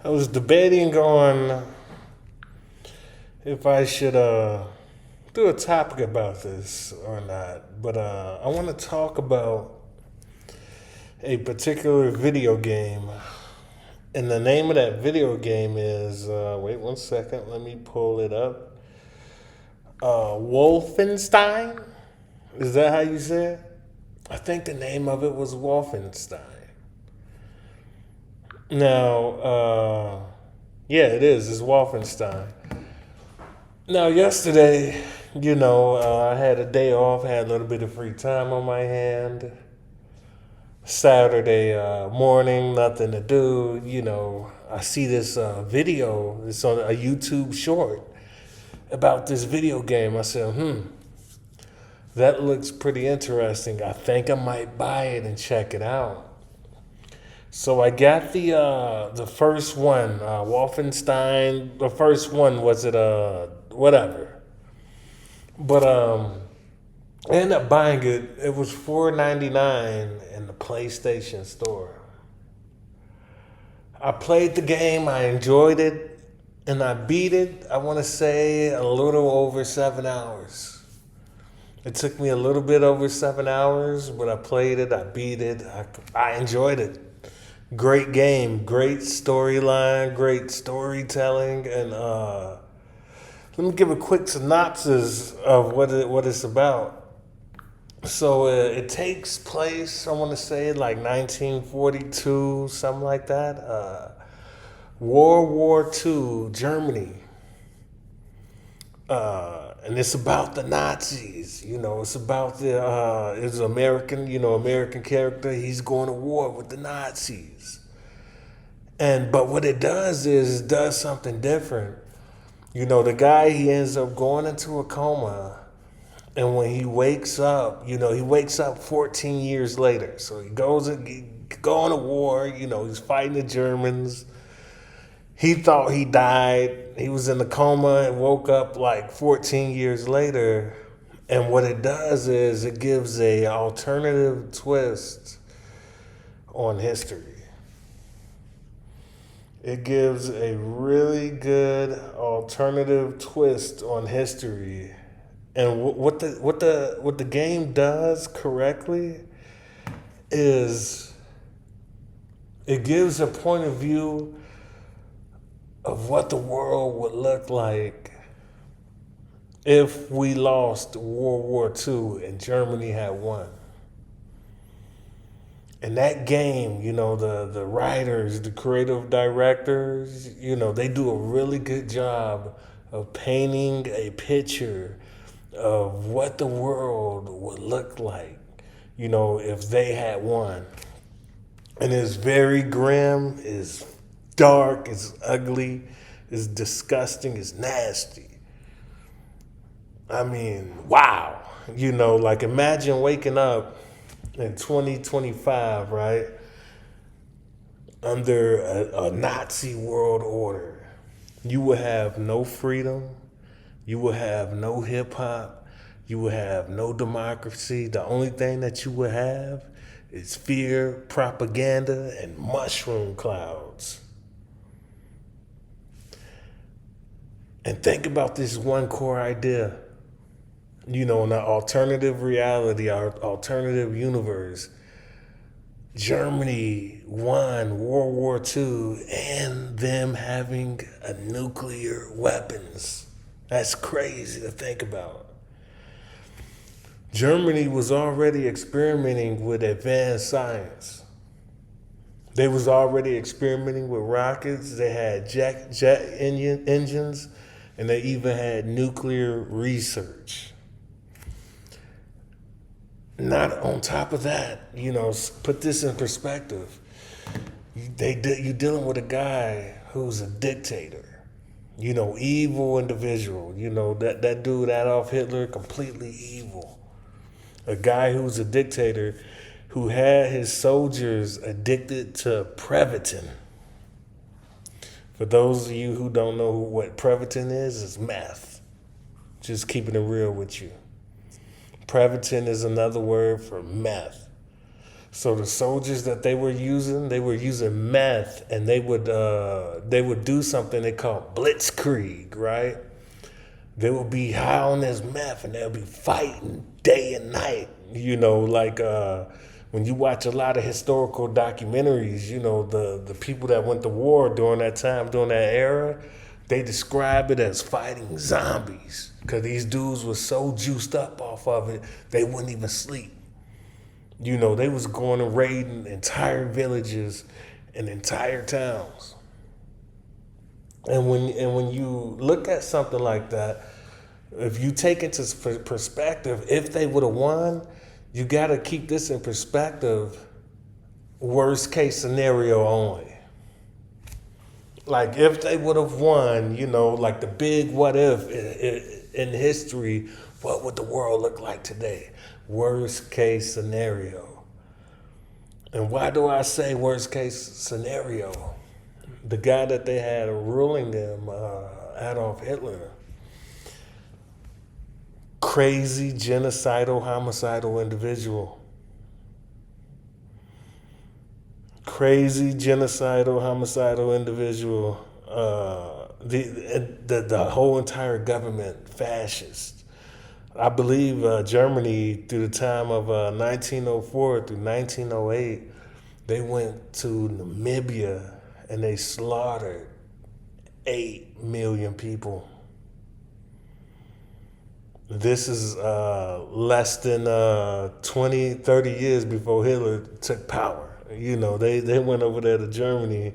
I was debating on if I should do a topic about this or not, but I want to talk about a particular video game. And the name of that video game is, wait 1 second, let me pull it up. Wolfenstein? Is that how you say it? I think the name of it was Wolfenstein. Now, yeah, it is. It's Wolfenstein. Now, yesterday, I had a day off, had a little bit of free time on my hand. Saturday morning, nothing to do. I see this video. It's on a YouTube short about this video game. I said, that looks pretty interesting. I think I might buy it and check it out. So I got the first one, Wolfenstein. The first one was it whatever, but I ended up buying it. It was $4.99 in the PlayStation Store. I played the game. I enjoyed it, and I beat it. I want to say a little over 7 hours. It took me a little bit over 7 hours, but I played it. I beat it. I enjoyed it. Great game, great storyline, great storytelling, and let me give a quick synopsis of what it's about. So it takes place, I want to say, like 1942, something like that. World War II, Germany. And it's about the Nazis. It's about it's American, American character. He's going to war with the Nazis. But what it does is it does something different. The guy, he ends up going into a coma. And when he wakes up, he wakes up 14 years later. So he goes going to war, he's fighting the Germans. He thought he died. He was in a coma and woke up like 14 years later. And what it does is it gives a alternative twist on history. It gives a really good alternative twist on history. And what the game does correctly is it gives a point of view of what the world would look like if we lost World War II and Germany had won. And that game, the writers, the creative directors, they do a really good job of painting a picture of what the world would look like, if they had won. And it's very grim, it's dark, it's ugly, it's disgusting, it's nasty. I mean, wow. Like imagine waking up in 2025, right? Under a Nazi world order. You will have no freedom. You will have no hip hop. You will have no democracy. The only thing that you will have is fear, propaganda, and mushroom clouds. And think about this one core idea. In an alternative reality, our alternative universe, Germany won World War II and them having a nuclear weapons. That's crazy to think about. Germany was already experimenting with advanced science. They was already experimenting with rockets. They had jet engines, and they even had nuclear research. Not on top of that, put this in perspective. You're dealing with a guy who's a dictator. Evil individual. That dude Adolf Hitler, completely evil. A guy who's a dictator who had his soldiers addicted to Prevatin. For those of you who don't know what Prevatin is, it's meth. Just keeping it real with you. Prevatin is another word for meth. So the soldiers that they were using meth, and they would do something they call blitzkrieg, right? They would be high on this meth, and they'll be fighting day and night. Like when you watch a lot of historical documentaries, the people that went to war during that time, during that era, they describe it as fighting zombies because these dudes were so juiced up off of it, they wouldn't even sleep. They was going and raiding entire villages and entire towns. And when you look at something like that, if you take into perspective, if they would have won, you got to keep this in perspective. Worst case scenario only. Like if they would have won, like the big what if in history, what would the world look like today? Worst case scenario. And why do I say worst case scenario? The guy that they had ruling them, Adolf Hitler, crazy, genocidal, homicidal individual. Crazy, genocidal, homicidal individual. The whole entire government fascist. I believe Germany, through the time of 1904 through 1908, they went to Namibia and they slaughtered 8 million people. This is less than 20, 30 years before Hitler took power. They went over there to Germany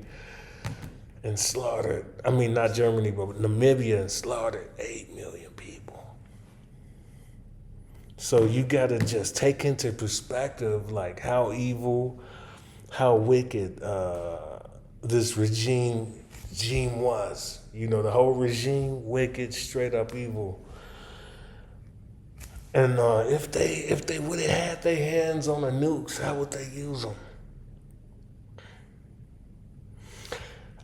and slaughtered, not Germany, but Namibia, and slaughtered 8 million people. So you got to just take into perspective like how evil, how wicked this regime was. The whole regime, wicked, straight up evil. And if they would have had their hands on the nukes, how would they use them?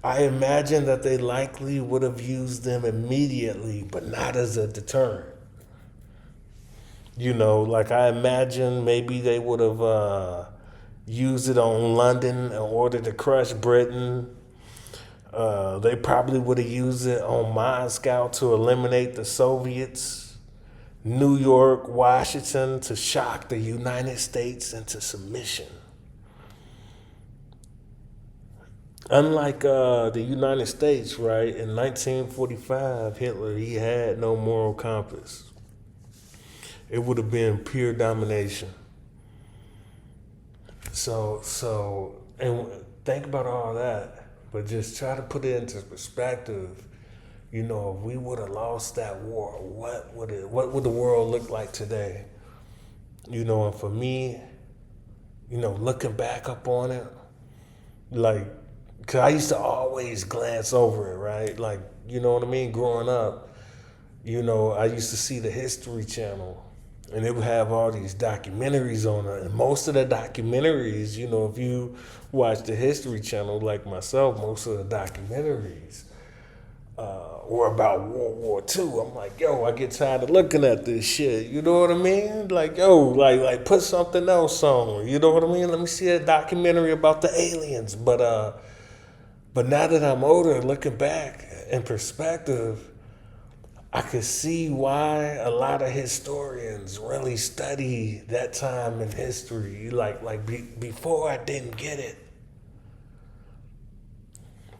I imagine that they likely would have used them immediately, but not as a deterrent. Like I imagine maybe they would have used it on London in order to crush Britain. They probably would have used it on Moscow to eliminate the Soviets. New York, Washington to shock the United States into submission. Unlike the United States, right, in 1945, Hitler, he had no moral compass. It would have been pure domination. So, and think about all that, but just try to put it into perspective. If we would have lost that war, what would the world look like today? And for me, looking back up on it, like, cause I used to always glance over it, right? Like, growing up, I used to see the History Channel, and it would have all these documentaries on it. And most of the documentaries, if you watch the History Channel like myself, most of the documentaries or about World War II. I'm like, I get tired of looking at this shit. You know what I mean? Like, like put something else on. You know what I mean? Let me see a documentary about the aliens. But now that I'm older, looking back in perspective, I could see why a lot of historians really study that time in history. Before I didn't get it.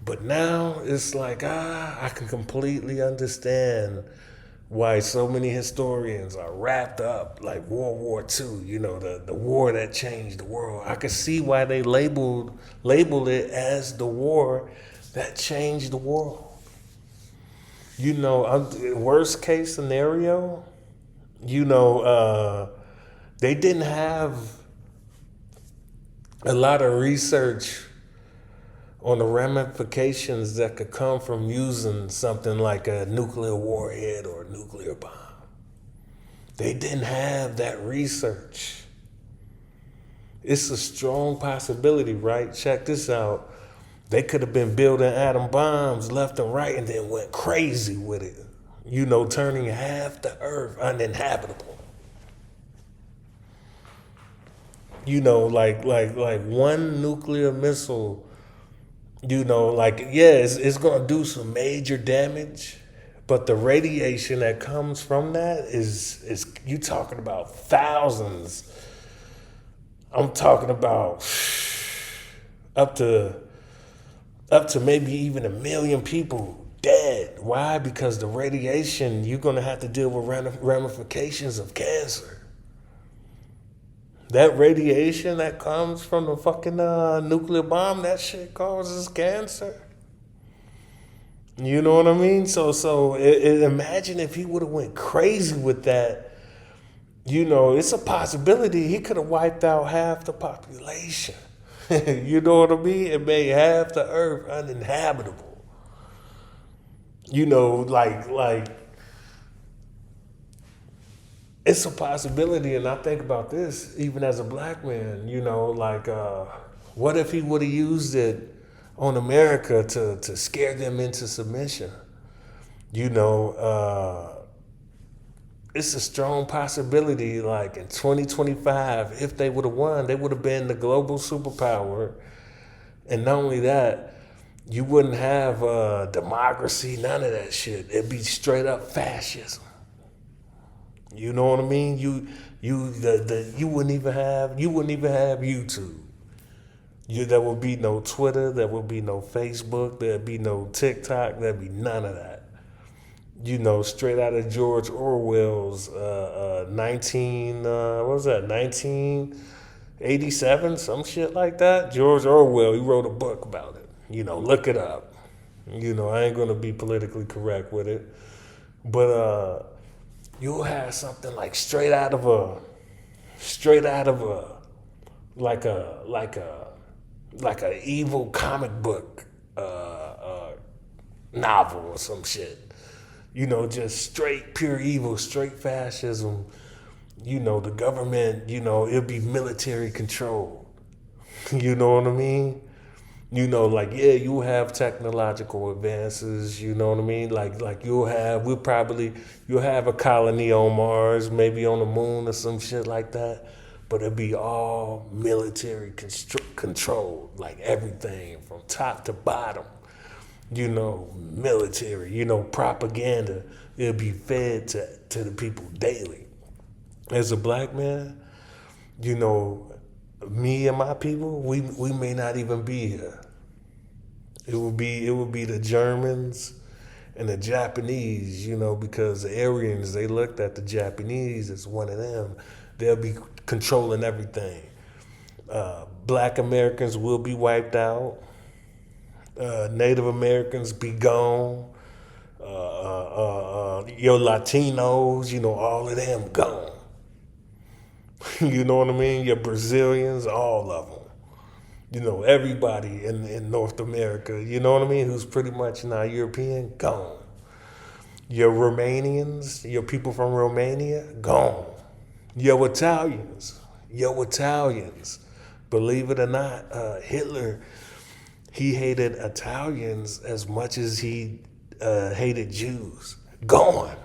But now it's like, I can completely understand why so many historians are wrapped up like World War II, the war that changed the world. I can see why they labeled it as the war that changed the world. Worst case scenario, they didn't have a lot of research on the ramifications that could come from using something like a nuclear warhead or a nuclear bomb. They didn't have that research. It's a strong possibility, right? Check this out. They could have been building atom bombs left and right and then went crazy with it, turning half the earth uninhabitable. Like one nuclear missile, yeah, it's gonna do some major damage, but the radiation that comes from that is you talking about thousands. I'm talking about up to up to maybe even 1 million people dead. Why? Because the radiation, you're gonna have to deal with ramifications of cancer. That radiation that comes from the fucking nuclear bomb, that shit causes cancer. You know what I mean? Imagine if he would have went crazy with that. It's a possibility he could have wiped out half the population. You know what I mean? It made half the earth uninhabitable. Like it's a possibility, and I think about this even as a black man. What if he would have used it on America to scare them into submission? You know, it's a strong possibility. Like in 2025, if they would have won, they would have been the global superpower. And not only that, you wouldn't have democracy, none of that shit. It'd be straight up fascism. You know what I mean? You wouldn't even have YouTube. There would be no Twitter. There would be no Facebook. There'd be no TikTok. There'd be none of that. Straight out of George Orwell's 1987, some shit like that. George Orwell, he wrote a book about it. Look it up. I ain't gonna be politically correct with it, but you'll have something like straight out of a like a evil comic book novel or some shit. Just straight pure evil, straight fascism. The government, it'll be military controlled. You know what I mean? You'll have technological advances, you know what I mean? You'll have a colony on Mars, maybe on the moon or some shit like that. But it'll be all military controlled, like everything from top to bottom. Military, propaganda. It'll be fed to the people daily. As a black man, me and my people, we may not even be here. It would be the Germans and the Japanese, because the Aryans, they looked at the Japanese as one of them. They'll be controlling everything. Black Americans will be wiped out. Native Americans be gone. Your Latinos, all of them gone. You know what I mean? Your Brazilians, all of them. Everybody in North America, you know what I mean, who's pretty much not European, gone. Your Romanians, your people from Romania, gone. Your Italians. Believe it or not, Hitler, he hated Italians as much as he hated Jews. Gone.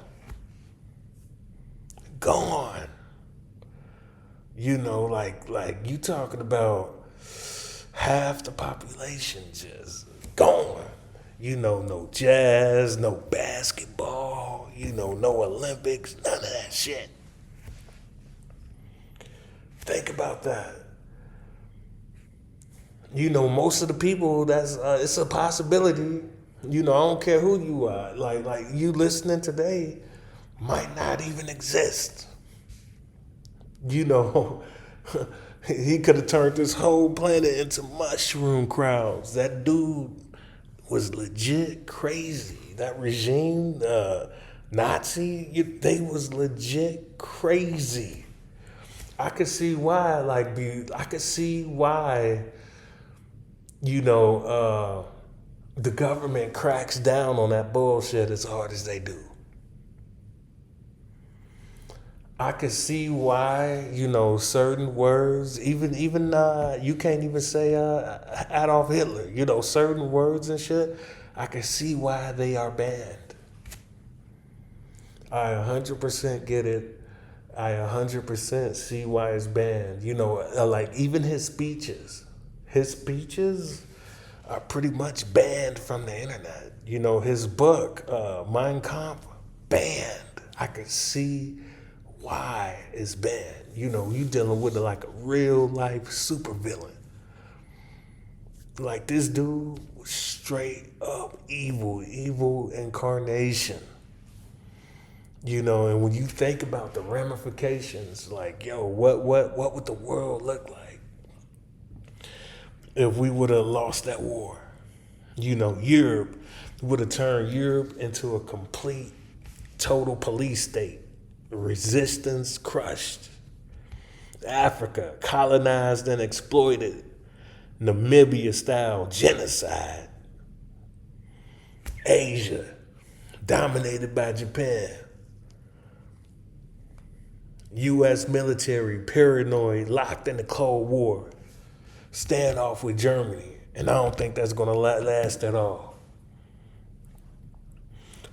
Like you talking about half the population just gone. No jazz, no basketball, no Olympics, none of that shit. Think about that. Most of the people, it's a possibility. I don't care who you are. Like you listening today might not even exist. He could have turned this whole planet into mushroom crowds. That dude was legit crazy. That regime, Nazi, they was legit crazy. I could see why, the government cracks down on that bullshit as hard as they do. I could see why, certain words, even you can't even say Adolf Hitler, certain words and shit, I could see why they are banned. I 100% get it. I 100% see why it's banned. Like even his speeches are pretty much banned from the internet. His book, Mein Kampf, banned. I could see why it's banned. You dealing with like a real life supervillain. Like this dude was straight up evil, evil incarnation. And when you think about the ramifications, like, yo, what would the world look like if we would have lost that war? Europe would have turned Europe into a complete, total police state. Resistance crushed. Africa colonized and exploited. Namibia style genocide. Asia dominated by Japan. U.S. military paranoid, locked in the Cold War, standoff with Germany, and I don't think that's gonna last at all.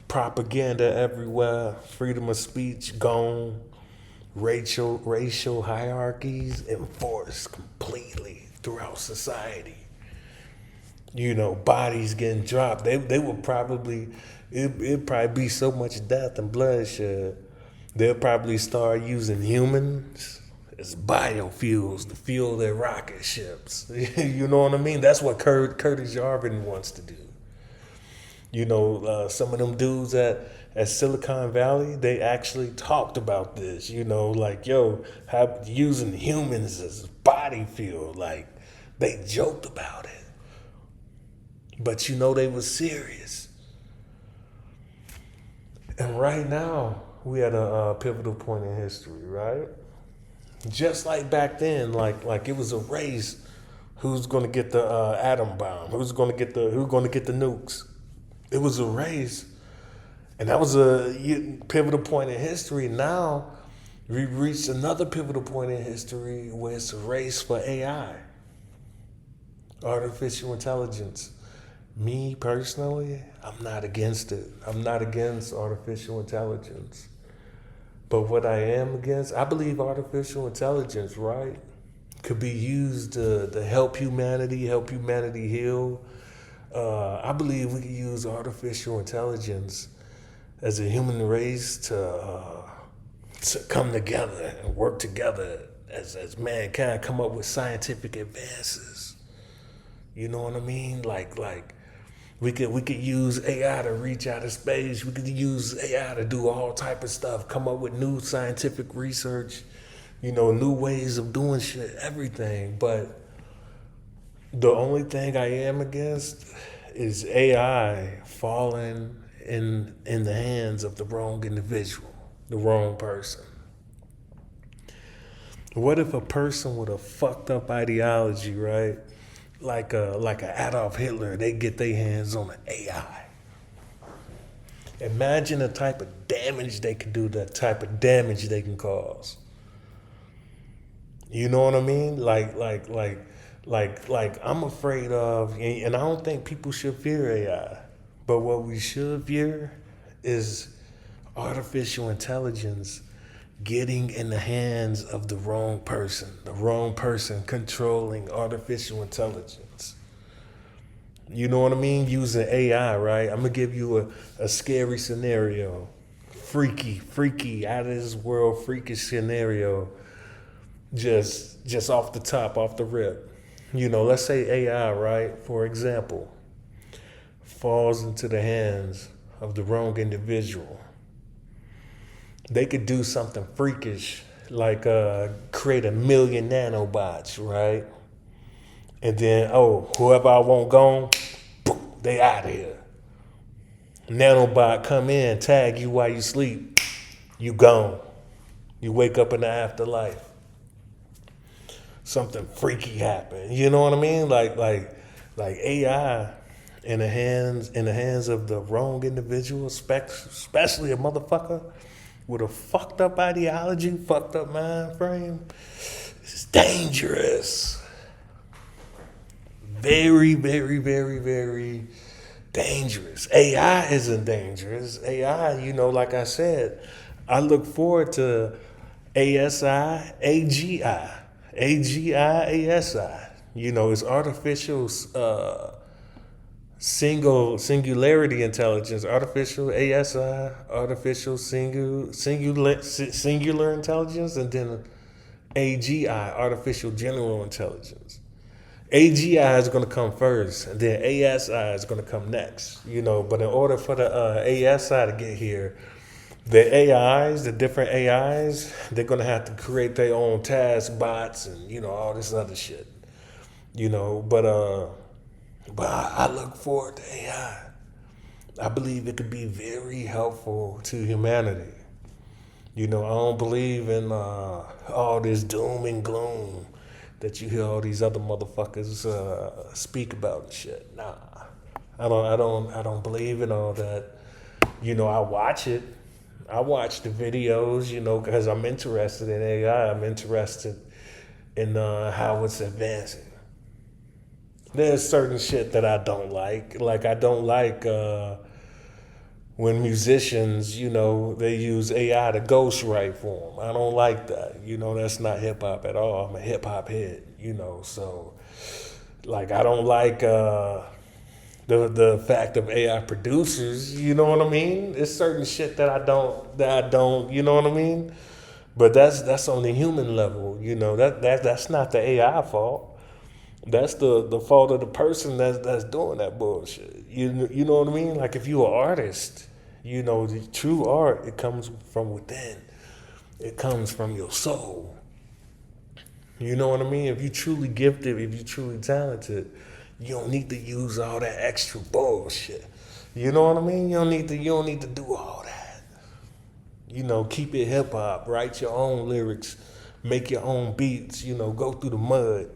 Propaganda everywhere, freedom of speech gone, racial hierarchies enforced completely throughout society. Bodies getting dropped. They would probably it'd probably be so much death and bloodshed. They'll probably start using humans as biofuels to fuel their rocket ships. You know what I mean? That's what Curtis Yarvin wants to do. Some of them dudes at Silicon Valley, they actually talked about this. Like, yo, how using humans as body fuel. Like, they joked about it. But they was serious. And right now, we at a pivotal point in history, right? Just like back then, like it was a race. Who's going to get the atom bomb? Who's going to get the nukes? It was a race, and that was a pivotal point in history. Now, we reached another pivotal point in history where it's a race for AI, artificial intelligence. Me personally, I'm not against it. I'm not against artificial intelligence. But what I am against, I believe artificial intelligence, right, could be used to help humanity heal. I believe we could use artificial intelligence as a human race to come together and work together as mankind, come up with scientific advances. You know what I mean? Like we could use AI to reach out of space. We could use AI to do all type of stuff, come up with new scientific research, new ways of doing shit, everything. But the only thing I am against is AI falling in the hands of the wrong individual, the wrong person. What if a person with a fucked up ideology, right? Like a Adolf Hitler, they get their hands on an AI. Imagine the type of damage they can do, the type of damage they can cause. You know what I mean? Like I'm afraid of, and I don't think people should fear AI, but what we should fear is artificial intelligence getting in the hands of the wrong person controlling artificial intelligence. You know what I mean? Using AI, right? I'm gonna give you a scary scenario. Freaky, out of this world, freakish scenario. Just off the top, off the rip. Let's say AI, right, for example, falls into the hands of the wrong individual. They could do something freakish, like create 1 million nanobots, right? And then, whoever I want gone, boom, they out of here. Nanobot come in, tag you while you sleep, you gone. You wake up in the afterlife. Something freaky happened. You know what I mean? Like AI in the hands of the wrong individual, especially a motherfucker with a fucked up ideology, fucked up mind frame. It's dangerous. Very, very, very, very dangerous. AI isn't dangerous. AI, like I said, I look forward to ASI, AGI, AGI, ASI. It's artificial singularity intelligence, artificial ASI, artificial singular intelligence, and then AGI, artificial general intelligence. AGI is going to come first, and then ASI is going to come next. But in order for the ASI to get here, the AIs, the different AIs, they're going to have to create their own task bots and all this other shit. But I look forward to AI. I believe it could be very helpful to humanity. I don't believe in all this doom and gloom that you hear all these other motherfuckers speak about and shit. Nah, I don't believe in all that. I watch it. I watch the videos, because I'm interested in AI. I'm interested in how it's advancing. There's certain shit that I don't like. Like, I don't like when musicians, they use AI to ghostwrite for them. I don't like that. That's not hip hop at all. I'm a hip hop head, so like, I don't like the fact of AI producers. You know what I mean? It's certain shit that I don't. You know what I mean? But that's on the human level. That's not the AI fault. That's the fault of the person that's doing that bullshit. You know what I mean? Like, if you're an artist, the true art, it comes from within. It comes from your soul. You know what I mean? If you're truly gifted, if you're truly talented, you don't need to use all that extra bullshit. You know what I mean? You don't need to do all that. Keep it hip hop. Write your own lyrics. Make your own beats. Go through the mud.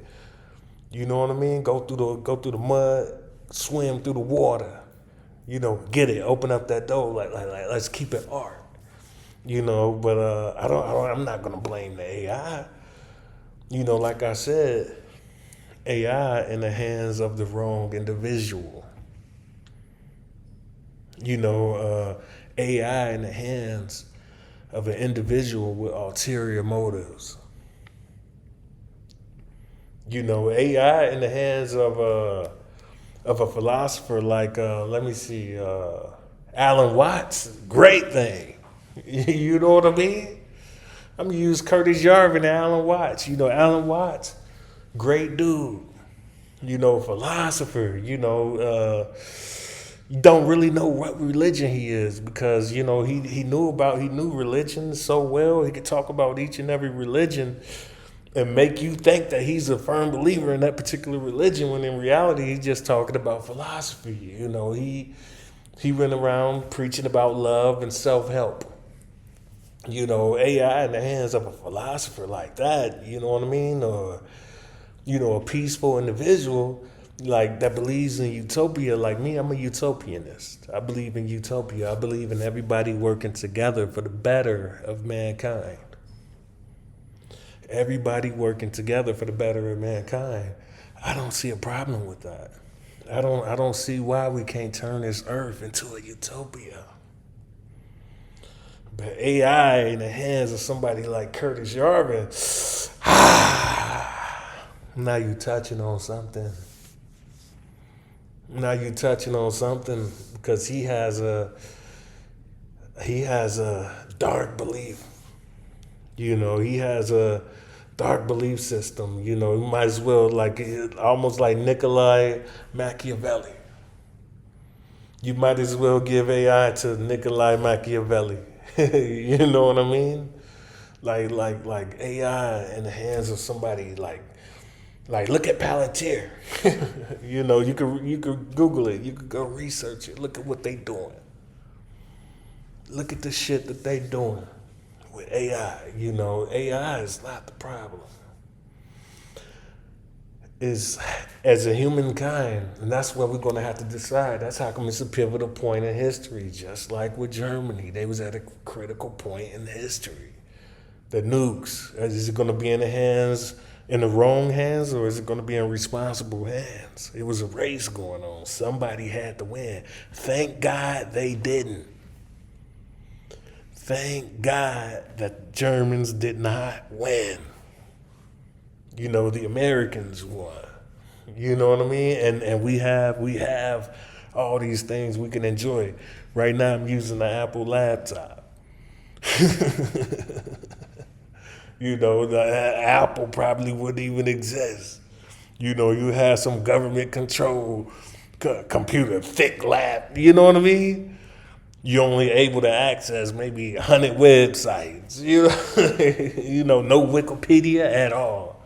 You know what I mean? Go through the mud, swim through the water. Get it. Open up that door. Like let's keep it art. But I'm not gonna blame the AI. Like I said, AI in the hands of the wrong individual. AI in the hands of an individual with ulterior motives. AI in the hands of a philosopher like let me see, Alan Watts, great thing. You know what I mean? I'm gonna use Curtis Yarvin and Alan Watts. Alan Watts, great dude. Philosopher. You don't really know what religion he is, because he knew religion so well. He could talk about each and every religion and make you think that he's a firm believer in that particular religion, when in reality he's just talking about philosophy. He went around preaching about love and self-help. AI in the hands of a philosopher like that, you know what I mean? Or, a peaceful individual like that believes in utopia. Like me, I'm a utopianist. I believe in utopia. I believe in everybody working together for the better of mankind. Everybody working together for the better of mankind. I don't see a problem with that. I don't see why we can't turn this earth into a utopia. But AI in the hands of somebody like Curtis Yarvin, now you touching on something. Now you touching on something, because he has a dark belief. He has a dark belief system. You might as well, almost like Nikolai Machiavelli. You might as well give AI to Nikolai Machiavelli. You know what I mean? Like AI in the hands of somebody like look at Palantir. You could Google it. You could go research it. Look at what they doing. Look at the shit that they doing with AI. AI is not the problem. Is as a humankind, and that's what we're going to have to decide. That's how come it's a pivotal point in history. Just like with Germany, they was at a critical point in history. The nukes, is it going to be in the wrong hands, or is it going to be in responsible hands? It was a race going on. Somebody had to win. Thank God they didn't. thank God that the Germans did not win. You know, the Americans won. You know what I mean? And we have all these things we can enjoy. Right now I'm using the Apple laptop. You know, the Apple probably wouldn't even exist. You know, you have some government control computer, thick lap. You know what I mean? You're only able to access maybe 100 websites. You know, you know, no Wikipedia at all.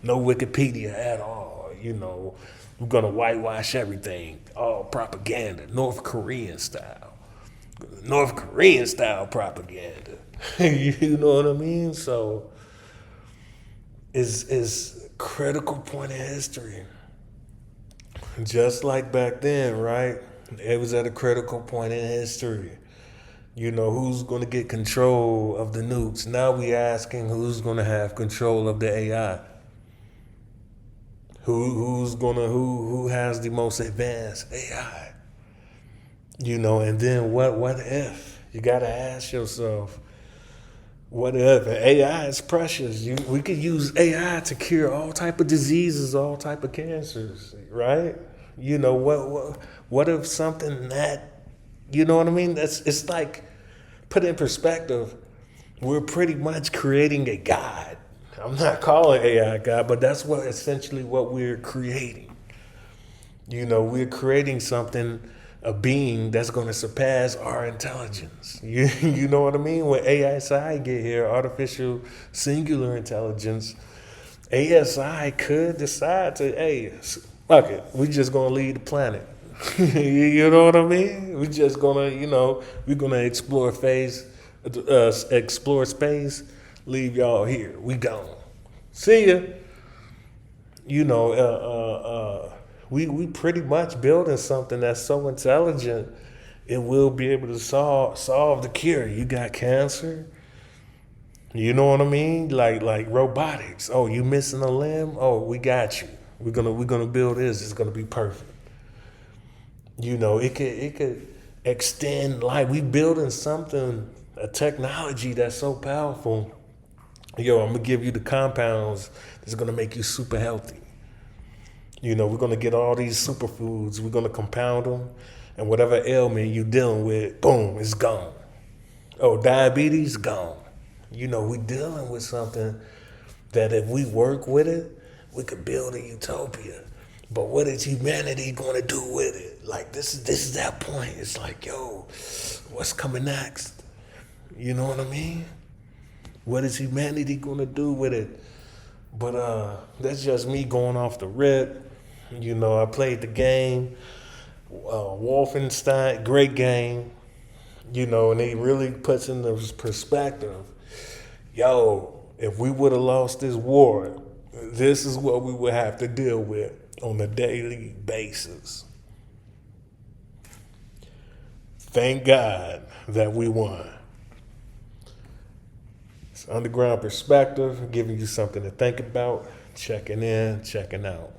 No Wikipedia at all. You know, we're gonna whitewash everything. All propaganda, North Korean style. North Korean style propaganda. You know what I mean? So is critical point in history. Just like back then, right? It was at a critical point in history. You know, who's going to get control of the nukes? Now we asking who's going to have control of the AI? Who has the most advanced AI? You know, and then what if? You got to ask yourself, what if? AI is precious. We could use AI to cure all type of diseases, all type of cancers, right? You know, what if something that, you know what I mean? It's like, put in perspective, we're pretty much creating a God. I'm not calling AI God, but that's essentially what we're creating. You know, we're creating something, a being that's going to surpass our intelligence. You know what I mean? When ASI get here, artificial singular intelligence, ASI could decide to, hey, fuck it, we just going to leave the planet. You know what I mean? We just going to, you know, we're going to explore space, leave y'all here. We gone. See ya. You know, we pretty much building something that's so intelligent, it will be able to solve the cure. You got cancer. You know what I mean? Like robotics. Oh, you missing a limb? Oh, we got you. We're gonna build this. It's gonna be perfect. You know, it could extend life. We building something, a technology that's so powerful. Yo, I'm gonna give you the compounds that's gonna make you super healthy. You know, we're gonna get all these superfoods. We're gonna compound them, and whatever ailment you dealing with, boom, it's gone. Oh, diabetes, gone. You know, we dealing with something that if we work with it, we could build a utopia. But what is humanity gonna do with it? Like this is that point. It's like, yo, what's coming next? You know what I mean? What is humanity gonna do with it? But that's just me going off the rip. You know, I played the game, Wolfenstein, great game. You know, and it really puts into perspective. Yo, if we would have lost this war, this is what we would have to deal with on a daily basis. Thank God that we won. It's Underground Perspective, giving you something to think about, checking in, checking out.